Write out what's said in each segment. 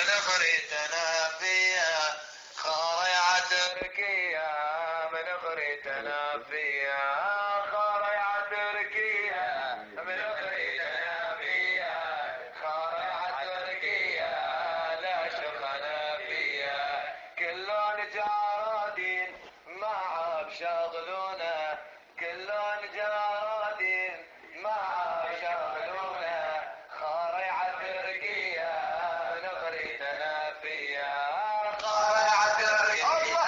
من غريتنا فيها خارع تركيا، من غريتنا فيها خارع تركيا، من غريتنا فيها خارع تركيا، لا شغلنا فيها كلون جارودين ما بشغلونا، كلون جارودين ما بشغلونا، خارع تركيا من غريتنا فيها خارع تركيا،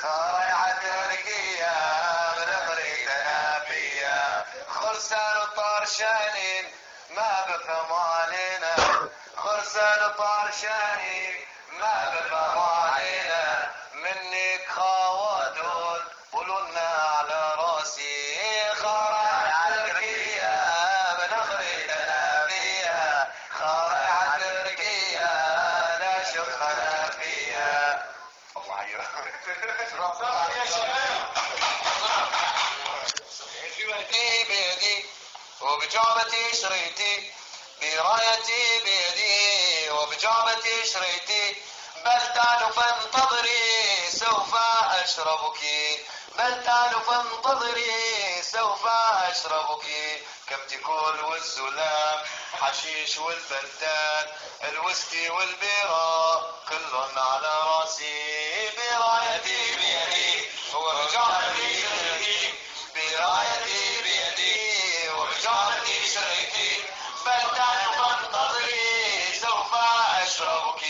خارع تركيا من غريتنا فيها خرسان طرشانين ما بفماننا، خرسان طرشانين ما بفماننا، منك خاودون قولولنا على راسي، خارع تركيا من غريتنا فيها خارع تركيا لا شغلنا فيها. الله يعينك بيدي وبجعبتي شريتي، برايتي بيدي وبجعبتي شريتي، بلدان فانتظري سوف أشربك، بلدان فانتظري سوف أشربك، كبتكول والسلام حشيش والبلدان الويسكي والبيرة كلهم على راسي، برايتي بيدي وبجعبتي شريتي، برايتي بيدي وبجعبتي شريتي، بلدان فانتظري سوف أشربك،